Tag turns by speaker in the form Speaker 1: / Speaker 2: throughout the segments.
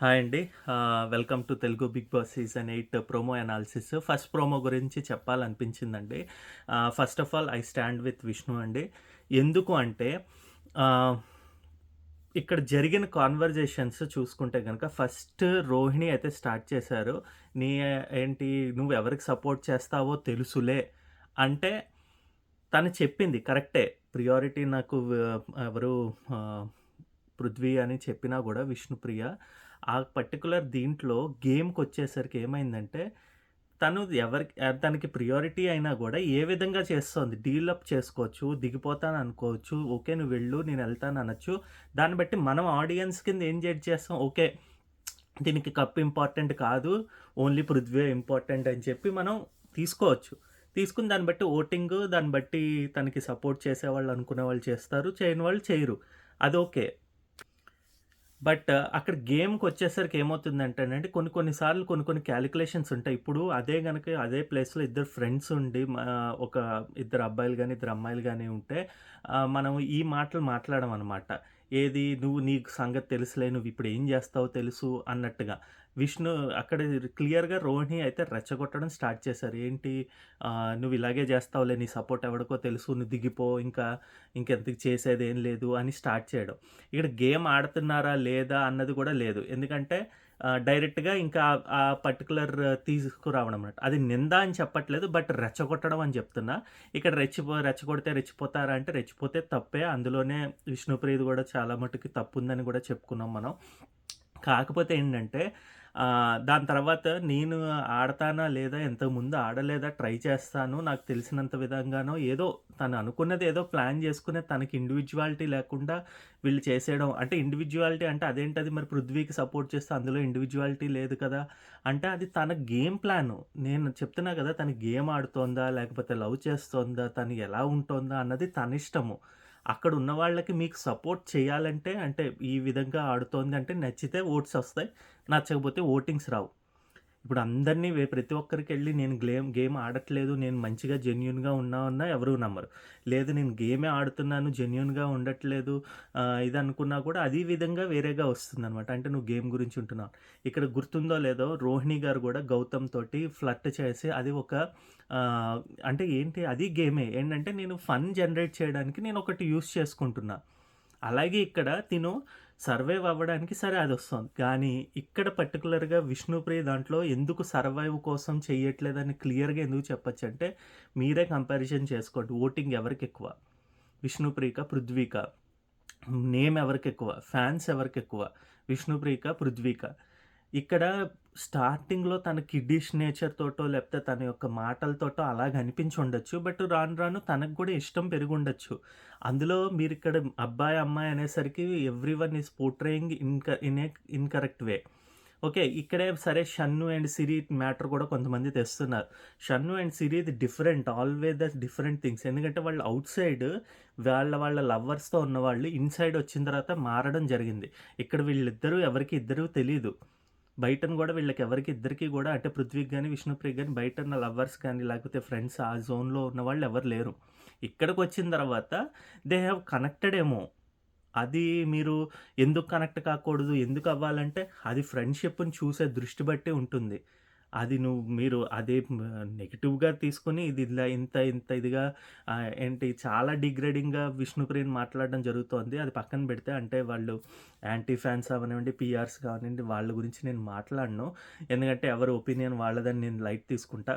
Speaker 1: Hi అండి. Welcome to Telugu Bigg Boss season 8 promo analysis. First promo గురించి చెప్పాలనిపించిందండి. First of all I stand with Vishnu అండి. ఎందుకు అంటే ఆహ్, ఇక్కడ జరిగిన కాన్వర్జేషన్స్ చూసుకుంటే గనక ఫస్ట్ రోహిణి అయితే స్టార్ట్ చేశారు. నీ ఏంటి నువ్వు ఎవరికి సపోర్ట్ చేస్తావో తెలుసులే అంటే తను చెప్పింది కరెక్టే. ప్రియారిటీ నాకు ఎవరు ఆహ్, పృథ్వీ అని చెప్పినా గూడా విష్ణుప్రియ ఆ పర్టిక్యులర్ దీంట్లో గేమ్‌కొచ్చేసరికి ఏమైందంటే, తను తనకి ప్రియారిటీ అయినా గూడా ఏ విధంగా చేస్తోంది. డీల్ అప్ చేసుకోవచ్చు, దిగిపోతాననుకోవచ్చు, ఓకే. నువ్వు వెళ్ళు నేనెళ్తాననొచ్చు. దాన్ని బట్టి మనం ఆడియన్స్ కింద ఏం జడ్జ్ చేస్తాం, ఓకే. దీనికి కప్ ఇంపార్టెంట్ కాదు. ఓన్లీ పృథ్వీ ఇంపార్టెంట్ అని చెప్పి మనం తీసుకోవచ్చు. తీసుకుని దాన్ని బట్టి ఓటింగు, దాన్ని బట్టి తనకి సపోర్ట్ చేసేవాళ్ళు అనుకునే వాళ్ళు చేస్తారు. చేయని వాళ్ళు చేయరు. అది ఓకే. బట్ అక్కడ గేమ్‌కొచ్చేసరికి ఏమవుతుందంటేనండి, కొన్ని కొన్ని సార్లు కొన్ని కొన్ని కాలిక్యులేషన్స్ ఉంటాయి. ఇప్పుడు అదే గనక అదే ప్లేస్‌లో ఇద్దరు ఫ్రెండ్స్ ఉండి ఒక ఇద్దరు అబ్బాయిలు గాని, ఇద్దరు అమ్మాయిలు గాని ఉంటే మనం ఈ మాటలు మాట్లాడమనమాట. ఏది "నువ్వు నీకు సంగతి తెలుసులే, నువ్విప్పుడు ఏం జేస్తావో తెలుసు" అన్నట్టుగా. విష్ణు అక్కడ క్లియర్‌గా రోహిణి అయితే రెచ్చగొట్టడం స్టార్ట్ చేశారు. ఏంటి "నువ్వు ఇలాగే జేస్తావులే, నీ సపోర్ట్ ఎవడికో తెలుసు, నువ్వు దిగిపో ఇంకెంతకి చేసేదేం లేదు" అని స్టార్ట్ చేయడం. ఇక్కడ గేమ్ ఆడుతున్నారా లేదా అన్నది కూడా లేదు. ఎందుకంటే డైరెక్ట్‌గా ఇంకా ఆ పర్టిక్యులర్ తీసుకురావడం అన్నమాట. అది నింద అని చెప్పట్లేదు. బట్ రెచ్చగొట్టడం అని చెప్తున్నా. ఇక్కడ రెచ్చగొడితే రెచ్చిపోతారా అంటే రెచ్చిపోతే తప్పే. అందులోనే విష్ణుప్రియది కూడా చాలా మటుకు తప్పుందని కూడా చెప్పుకున్నాం మనం. కాకపోతే ఏంటంటే దాని తర్వాత నేను ఆడతానా లేదా, ఇంతకుముందు ఆడలేదా, ట్రై చేస్తాను. నాకు తెలిసినంత విధంగానో ఏదో తను అనుకున్నది ఏదో ప్లాన్ చేసుకుని తనకి ఇండివిడ్యువాలిటీ లేకుండా వీళ్ళు చేసేయడం. అంటే ఇండివిడ్యువాలిటీ అంటే అదేంటది మరి పృథ్వీకి సపోర్ట్ చేస్తే అందులో ఇండివిడ్యువాలిటీ లేదు కదా! అంటే అది తన గేమ్ ప్లాను. నేను చెప్తున్నా కదా! తను గేమ్ ఆడుతోందా? లేకపోతే లవ్ చేస్తోందా? తను ఎలా ఉంటోందా? అన్నది తనిష్టము. అక్కడున్న వాళ్ళకి మీకు సపోర్ట్ చేయాలంటే అంటే ఈ విధంగా ఆడుతోంది అంటే నచ్చితే ఓట్స్ ఒస్తాయి. నచ్చకపోతే ఓటింగ్స్ రావు. ఇప్పుడు అందరిని ప్రతి ఒక్కరికెళ్ళి నేను గేమ్ ఆడట్లేదు. నేను మంచిగా జెన్యూన్‌గా ఉన్నామన్నా ఎవరు నమ్మరు. లేదు నేను గేమే ఆడుతున్నాను, జెన్యూన్‌గా ఉండట్లేదు ఇదనుకున్నా కూడా అదే విధంగా వేరేగా వస్తుందనమాట. అంటే నువ్వు గేమ్ గురించి ఉంటున్నావు. ఇక్కడ గుర్తుందో లేదో రోహిణి గారు గూడా గౌతమ్ తోటి ఫ్లర్ట్ చేసి అది ఒక ఆహ్, అంటే ఏంటి అది గేమే. ఏంటంటే నేను ఫన్ జనరేట్ చేయడానికి నేనొకటి యూజ్ చేసుకుంటున్నా. అలాగే ఇక్కడ తిను సర్వైవ్ అవ్వడానికి సరే అదొస్తోంది. కానీ ఇక్కడ పర్టిక్యులర్‌గా 'విష్ణుప్రియ' దాంట్లో ఎందుకు సర్వైవ్ కోసం చెయ్యట్లేదని క్లియర్‌గా ఎందుకు చెప్పొచ్చంటే, మీరే కంపారిజన్ చేసుకోండి. ఓటింగ్ ఎవరికెక్కువ? 'విష్ణుప్రియకా? పృథ్వీకా?' నేమ్ ఎవరికెక్కువ? ఫ్యాన్స్ ఎవరికెక్కువ? 'విష్ణుప్రియకా? పృథ్వీకా?' ఇక్కడ స్టార్టింగ్‌లో తన కిడ్డిష్ నేచర్ తోటో, లేకపోతే తన యొక్క మాటలతోటో అలాగ అనిపించుండొచ్చు. బట్ రాను రాను తనకు కూడా ఇష్టం పెరిగుండొచ్చు. అందులో మీరిక్కడ అబ్బాయి, అమ్మాయి అనేసరికి everyone is portraying in a incorrect way. Okay. ఇక్కడే సరే 'షన్ను అండ్ సిరి' మ్యాటర్ కూడా కొంతమంది తెస్తున్నారు. 'షన్ను అండ్ సిరి'ది different. Always the different things. ఎందుకంటే వాళ్ళు ఔట్ సైడ్ వాళ్ళ లవర్స్‌తో ఉన్నవాళ్ళు ఇన్‌సైడ్ వచ్చిన తర్వాత మారడం జరిగింది. ఇక్కడ వీళ్ళిద్దరూ ఎవరికీ ఇద్దరు తెలీదు. బయటన గూడా వీళ్ళకెవరికీ ఇద్దరికీ గూడా అంటే పృథ్వీకి గాని, విష్ణుప్రియకి గాని బయటున్న లవర్స్ కానీ, లేకపోతే ఫ్రెండ్స్ ఆ జోన్‌లో ఉన్నవాళ్ళు ఎవరు లేరు. ఇక్కడికొచ్చిన తర్వాత దే హావ్ కనెక్టెడ్ ఏమో! అది మీరు ఎందుకు కనెక్ట్ కాకూడదు? ఎందుకు అవ్వాలంటే అది ఫ్రెండ్‌షిప్‌ని చూసే దృష్టి బట్టి ఉంటుంది. అది మీరు అదే నెగెటివ్‌గా తీసుకొని ఇది ఇలా ఇంత ఇదిగా ఏంటి చాలా డిగ్రేడింగ్‌గా విష్ణుప్రియని మాట్లాడడం జరుగుతోంది. అది పక్కన పెడితే అంటే వాళ్ళు యాంటీ ఫ్యాన్స్ అవ్వనివ్వండి, పీఆర్స్ కానివ్వండి వాళ్ళ గురించి నేను మాట్లాడను. ఎందుకంటే ఎవరి ఒపీనియన్ వాళ్ళదని నేను లైట్ తీసుకుంటా.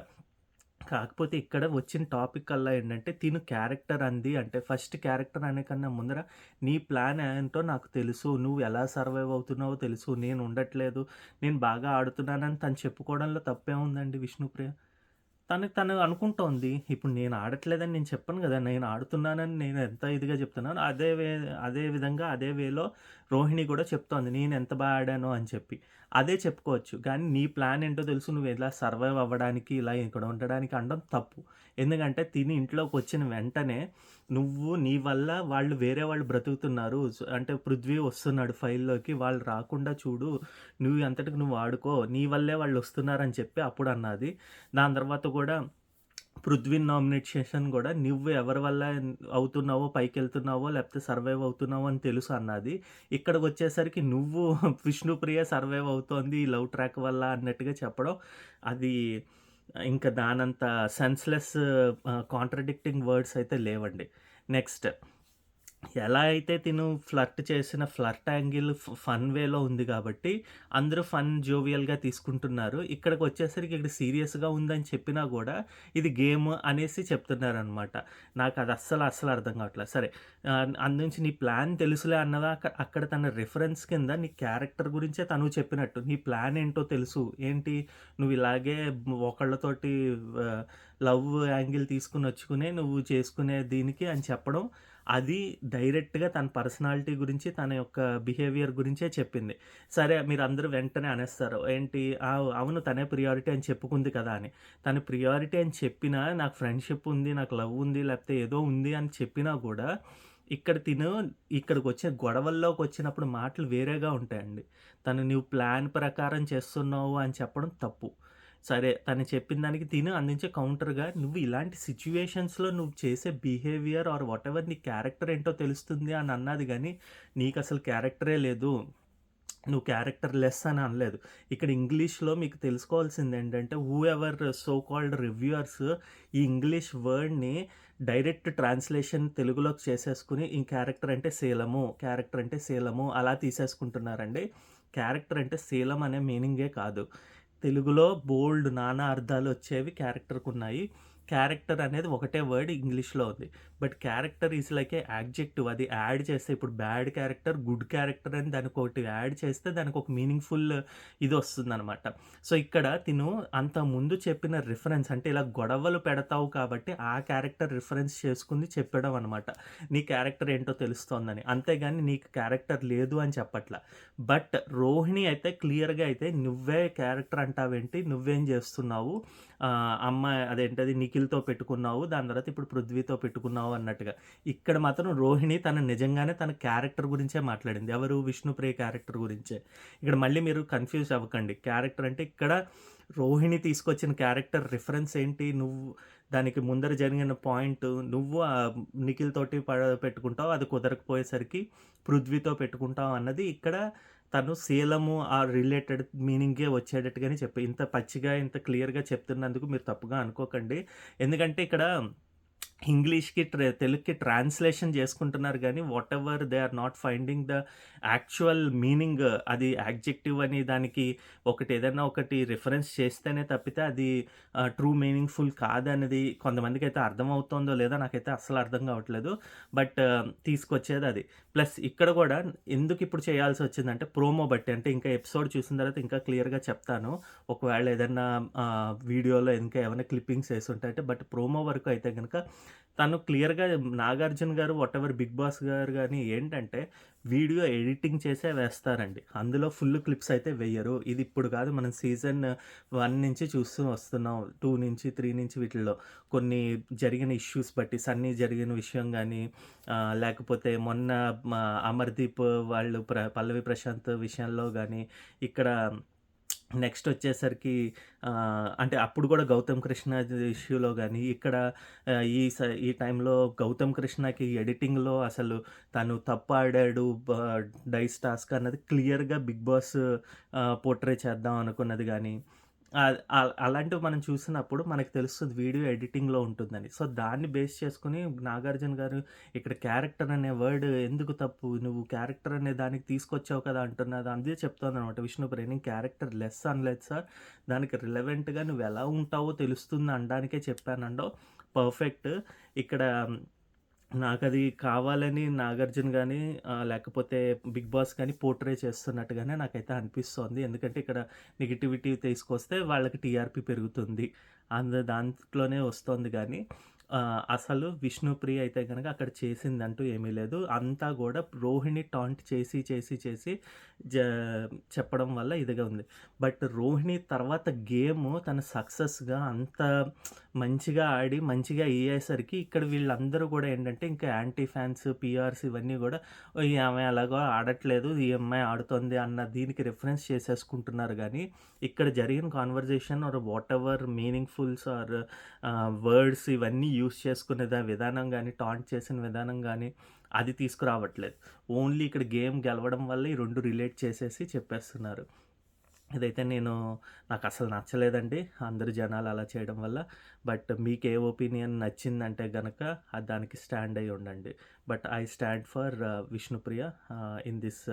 Speaker 1: కాకపోతే ఇక్కడ వచ్చిన టాపికల్లా ఏంటంటే, తిను క్యారెక్టర్ అంది అంటే, ఫస్ట్ క్యారెక్టర్ అనే కన్నా ముందర నీ ప్లాన్ ఏంటో నాకు తెలుసు. నువ్వు ఎలా సర్వైవ్ అవుతున్నావో తెలుసు. నేను ఉండట్లేదు. నేను బాగా ఆడుతున్నానని తను చెప్పుకోవడంలో తప్పేముందండి విష్ణుప్రియ? తనకి తను అనుకుంటోంది. ఇప్పుడు నేను ఆడట్లేదని నేను చెప్పను గదా! నేను ఆడుతున్నానని నేను ఎంత ఇదిగా చెప్తున్నానో, అదే విధంగా అదే వేలో రోహిణి గూడా చెప్తోంది. నేను ఎంత బా ఆడానో అని చెప్పి. అదే చెప్పుకోవచ్చు. కానీ నీ ప్లాన్ ఏంటో తెలుసు. నువ్వు ఎలా సర్వైవ్ అవ్వడానికి, ఇలా ఇక్కడ ఉండడానికి అనడం తప్పు. ఎందుకంటే తిని ఇంట్లోకొచ్చిన వెంటనే నీ వల్ల వేరే వాళ్ళు బ్రతుకుతున్నారు. అంటే పృథ్వీ వస్తున్నాడు ఫైల్‌లోకి. వాళ్ళు రాకుండా చూడు. నువ్వు అంతటికి నువ్వు ఆడుకో. నీ వల్లే వాళ్ళొస్తున్నారని చెప్పి అప్పుడన్నది. దాని తర్వాత గూడా పృథ్వీని నామినేట్ చేశాను గూడా. నువ్వు ఎవరి వల్ల అవుతున్నావో, పైకెళ్తున్నావో, లేకపోతే సర్వైవ్ అవుతున్నావో అని తెలుసు అన్నది. ఇక్కడికొచ్చేసరికి నువ్వు విష్ణుప్రియ సర్వైవ్ అవుతోంది ఈ లవ్ ట్రాక్ వల్ల అన్నట్టుగా చెప్పడం, అది ఇంకా దానంత సెన్స్‌లెస్ కాంట్రాడిక్టింగ్ వర్డ్స్ అయితే లేవండి. నెక్స్ట్ ఎలా అయితే తిను ఫ్లర్ట్ చేసిన ఫ్లర్ట్ యాంగిల్ ఫన్ వేలో ఉంది గాబట్టి, అందరూ ఫన్ జోవియల్‌గా తీసుకుంటున్నారు. ఇక్కడికొచ్చేసరికి ఇక్కడ సీరియస్‌గా ఉందని చెప్పినా గూడా, ఇది గేమ్ అనేసి చెప్తున్నారనమాట. నాకది అస్సలు అర్థం కావట్లేదు. సరే అందునుంచి నీ ప్లాన్ తెలుసులే అన్నదా అక్కడ తన రిఫరెన్స్ కింద నీ క్యారెక్టర్ గురించే తను చెప్పినట్టు. నీ ప్లాన్ ఏంటో తెలుసు. ఏంటి నువ్వు ఇలాగే ఒకళ్ళతోటి ఆహ్, లవ్ యాంగిల్ తీసుకొనొచ్చుకునే నువ్వు చేసుకునే దీనికి అని చెప్పడం, అది డైరెక్ట్‌గా తన పర్సనాలిటీ గురించి, తన యొక్క బిహేవియర్ గురించే చెప్పింది. సరే మీరందరూ వెంటనే అనేస్తారు. ఏంటి అవును తనే ప్రియారిటీ అని చెప్పుకుంది కదా అని. తను ప్రియారిటీ అని చెప్పినా, నాకు ఫ్రెండ్‌షిప్ ఉంది, నాకు లవ్ ఉంది, లేకపోతే ఏదో ఉంది అని చెప్పినా గూడా, ఇక్కడ తిను ఇక్కడికొచ్చిన గొడవల్లోకొచ్చినప్పుడు మాటలు వేరేగా ఉంటాయండి. తను నువ్వు ప్లాన్ ప్రకారం చేస్తున్నావు అని చెప్పడం తప్పు. సరే తను చెప్పిన దానికి తిను అందించే కౌంటర్‌గా నువ్వు ఇలాంటి సిట్యుయేషన్స్‌లో నువ్వు చేసే బిహేవియర్ ఆర్ వాటెవర్ నీ క్యారెక్టర్ ఏంటో తెలుస్తుంది అని అన్నది గానీ, నీకసలు క్యారెక్టరే లేదు. నువ్వు క్యారెక్టర్ లెస్ అని అనలేదు. ఇక్కడ ఇంగ్లీష్‌లో మీకు తెలుసుకోవాల్సిందేంటంటే, whoever so called reviewers ఈ ఇంగ్లీష్ వర్డ్‌ని డైరెక్ట్ ట్రాన్స్‌లేషన్ తెలుగులోకి చేసేసుకొని, ఈ క్యారెక్టర్ అంటే శీలము, క్యారెక్టర్ అంటే శీలము అలా తీసేసుకుంటున్నారండి. క్యారెక్టర్ అంటే శీలం అనే మీనింగే కాదు. తెలుగులో బోలెడు నానా అర్థాలొచ్చేవి క్యారెక్టర్‌కున్నాయి. క్యారెక్టర్ అనేది ఒకటే వర్డ్ ఇంగ్లీష్‌లో ఉంది. But character is like A adjective. అది యాడ్ చేస్తే ఇప్పుడు బ్యాడ్ క్యారెక్టర్, గుడ్ క్యారెక్టర్ అని దానికొకటి యాడ్ చేస్తే దానికొక మీనింగ్‌ఫుల్ ఇదొస్తుందనమాట. సో, ఇక్కడ తిను అంతకుముందు చెప్పిన రిఫరెన్స్ అంటే ఇలా గొడవలు పెడతావు కాబట్టి ఆ క్యారెక్టర్ రిఫరెన్స్ చేసుకుంది చెప్పడం అనమాట. నీ క్యారెక్టర్ ఏంటో తెలుస్తోందని. అంతేగాని నీకు క్యారెక్టర్ లేదు అని చెప్పట్ల. బట్ రోహిణి అయితే క్లియర్‌గా అయితే నువ్వే క్యారెక్టర్ అంటావేంటి? నువ్వేం జేస్తున్నావు? అమ్మాయి అదేంటది నిఖిల్‌తో పెట్టుకున్నావు. దాని తర్వాత ఇప్పుడు పృథ్వీతో పెట్టుకున్నావు అన్నట్టుగా. ఇక్కడ మాత్రం రోహిణి తను నిజంగానే తన క్యారెక్టర్ గురించే మాట్లాడింది. ఎవరు? విష్ణుప్రియ క్యారెక్టర్ గురించే. ఇక్కడ మళ్ళీ మీరు కన్‌ఫ్యూజ్ అవ్వకండి. క్యారెక్టర్ అంటే ఇక్కడ రోహిణి తీసుకొచ్చిన క్యారెక్టర్ రిఫరెన్స్ ఏంటి? నువ్వు దానికి ముందర జరిగిన పాయింట్ నువ్వు నిఖిల్ తోటి పెట్టుకుంటావు. అది కుదరకపోయేసరికి పృథ్వీతో పెట్టుకుంటావు అన్నది ఇక్కడ తను శీలము ఆ రిలేటెడ్ మీనింగే వచ్చేటట్టుగానే చెప్పి ఇంత పచ్చిగా, ఇంత క్లియర్‌గా చెప్తున్నందుకు మీరు తప్పుగా అనుకోకండి. ఎందుకంటే ఇక్కడ ఇంగ్లీష్‌కి తెలుగుకి ట్రాన్స్‌లేషన్ చేసుకుంటున్నారు గానీ, whatever they are not finding the actual meaning అది యాడ్జెక్టివ్ అని దానికి ఏదైనా ఒకటి రిఫరెన్స్ చేస్తేనే తప్పితే అది ట్రూ మీనింగ్‌ఫుల్ కాదనేది కొంతమందికైతే అర్థమవుతోందో లేదో నాకైతే అస్సలు అర్థం కావట్లేదు. బట్ తీసుకొచ్చేదది. ప్లస్ ఇక్కడ గూడా ఎందుకిప్పుడు చేయాల్సొచ్చిందంటే ప్రోమో బట్టి అంటే ఇంకా ఎపిసోడ్ చూసిన తర్వాత ఇంకా క్లియర్‌గా చెప్తాను. ఒకవేళ ఏదన్నా వీడియోలో ఇంకా ఏమైనా క్లిప్పింగ్స్ యేసుంటే అంటే బట్ ప్రోమో వరకు అయితే గనక తను క్లియర్‌గా 'నాగార్జున' గారు వాటెవర్ 'బిగ్ బాస్' గారు గాని ఏంటంటే వీడియో ఎడిటింగ్ చేసే వేస్తారండి. అందులో ఫుల్ క్లిప్స్ అయితే వెయ్యరు. ఇది ఇప్పుడు కాదు మనం సీజన్ 1 నుంచి చూస్తూ వస్తున్నాం. 2 నుంచి, 3 నుంచి వీటిల్లో కొన్ని జరిగిన ఇష్యూస్ బట్టి సన్నీ జరిగిన విషయం గాని లేకపోతే మొన్న అమర్‌దీప్ వాళ్ళు పల్లవి ప్రశాంత్ విషయంలో గాని ఇక్కడ నెక్స్ట్ వచ్చేసరికి అంటే అప్పుడు కూడా 'గౌతమ్ కృష్ణ' ఇష్యూలో గాని, ఇక్కడ ఈ టైంలో 'గౌతమ్ కృష్ణకి' ఎడిటింగ్‌లో అసలు తను తప్పు ఆడాడు డైస్ టాస్క్ అన్నది క్లియర్‌గా 'బిగ్ బాస్' పోర్ట్రే చేద్దాం అనుకున్నది గాని, అలాంటివి మనం చూసినప్పుడు మనకు తెలుస్తది వీడియో ఎడిటింగ్‌లో ఉంటుందని. సో, దాన్ని బేస్ చేసుకొని 'నాగార్జున' గారు ఇక్కడ క్యారెక్టర్ అనే వర్డ్ ఎందుకు తప్పు? నువ్వు క్యారెక్టర్ అనే దానికి తీసుకొచ్చావు కదా! అంటున్నది. అదే చెప్తోందనమాట విష్ణుప్రియ. నేను క్యారెక్టర్ లెస్ అనలేదు సార్. దానికి రిలవెంట్‌గా నువ్వెలా ఉంటావో తెలుస్తుంది అనడానికే చెప్పాననడం పర్ఫెక్ట్. ఇక్కడ నాకది కావాలని 'నాగార్జున' గాని లేకపోతే 'బిగ్ బాస్' గాని పోర్ట్రే చేస్తున్నట్టుగానే నాకైతే అనిపిస్తోంది. ఎందుకంటే ఇక్కడ నెగటివిటీ తీసుకొస్తే వాళ్ళకి టీఆర్‌పీ పెరుగుతుంది. దాంట్లోనే వస్తోంది గానీ, అసలు విష్ణుప్రియ అయితే గనక అక్కడ చేసిందంటూ ఏమీ లేదు. అంతా గూడా రోహిణి టాంట్ చేసి జ చెప్పడం వల్ల ఇదిగా ఉంది. బట్ రోహిణి తర్వాత గేము తను సక్సెస్‌గా అంత మంచిగా ఆడి, మంచిగా అయ్యేసరికి ఇక్కడ వీళ్ళందరూ గూడా ఏంటంటే, ఇంకా యాంటీ ఫ్యాన్స్, పీఆర్స్ ఇవన్నీ గూడా ఓహ్! ఆమె ఎలాగో ఆడట్లేదు. ఈ అమ్మాయి ఆడుతోంది అన్న దీనికి రిఫరెన్స్ చేసేసుకుంటున్నారు గానీ, ఇక్కడ జరిగిన conversation or whatever meaningfuls or words ఇవన్నీ యూజ్ చేసుకునే విధానం గానీ, టాంట్ చేసిన విధానం గానీ, అది తీసుకురావట్లేదు. ఓన్లీ ఇక్కడ గేమ్ గెలవడం వల్ల ఈ 2 రిలేట్ చేసేసి చెప్పేస్తున్నారు. ఇదైతే నాకసలు నచ్చలేదండి. అందరు జనాలు అలా చేయడం వల్ల. బట్ మీకే ఒపీనియన్ నచ్చిందంటే గనక దానికి స్టాండ్ అయ్యి ఉండండి. But I stand for Vishnupriya in this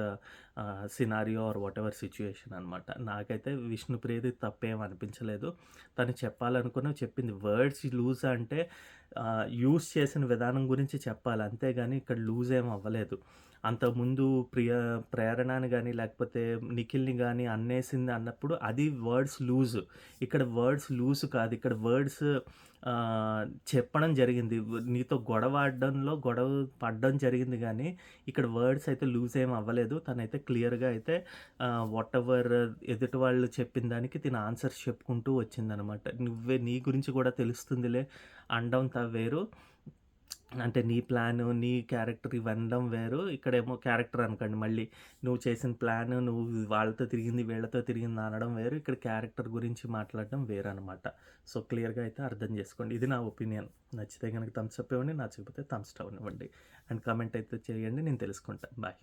Speaker 1: scenario or whatever situation అనమాట. నాకైతే విష్ణుప్రియది తప్పేం అనిపించలేదు. తను చెప్పాలనుకున్నవి చెప్పింది. వర్డ్స్ లూజ్ అంటే యూజ్ చేసిన విధానం గురించి చెప్పాలి. అంతేగాని ఇక్కడ లూజ్ ఏమి అవ్వలేదు. అంతకుముందు ప్రేరణని గాని, లేకపోతే నిఖిల్‌ని గాని అనేసింది అన్నప్పుడు అది వర్డ్స్ లూజ్. ఇక్కడ వర్డ్స్ లూజ్ కాదు. ఇక్కడ వర్డ్స్ చెప్పడం జరిగింది. నీతో గొడవ పడడం జరిగింది గానీ, ఇక్కడ వర్డ్స్ అయితే లూజ్ ఏమి అవ్వలేదు. తనైతే క్లియర్‌గా అయితే వాటెవర్ ఎదుటి వాళ్ళు చెప్పిన దానికి తిను ఆన్సర్స్ చెప్పుకుంటూ వచ్చిందనమాట. నీ గురించి కూడా తెలుస్తుందిలే అనడం వేరు. అంటే నీ ప్లాను, నీ క్యారెక్టర్ ఇవనడం వేరు. ఇక్కడేమో క్యారెక్టర్ అనకండి మళ్ళీ. నువ్వు చేసిన ప్లాను, నువ్వు వాళ్ళతో తిరిగింది, వీళ్ళతో తిరిగింది అనడం వేరు. ఇక్కడ క్యారెక్టర్ గురించి మాట్లాడడం వేరనమాట. సో, క్లియర్‌గా అయితే అర్థం చేసుకోండి. ఇది నా ఒపీనియన్. నచ్చితే గనక థమ్స్ అప్ ఇవ్వండి. నచ్చకపోతే థమ్స్ డౌన్ ఇవ్వండి. అండ్ కామెంట్ అయితే చేయండి. నేను తెలుసుకుంటా. బాయ్.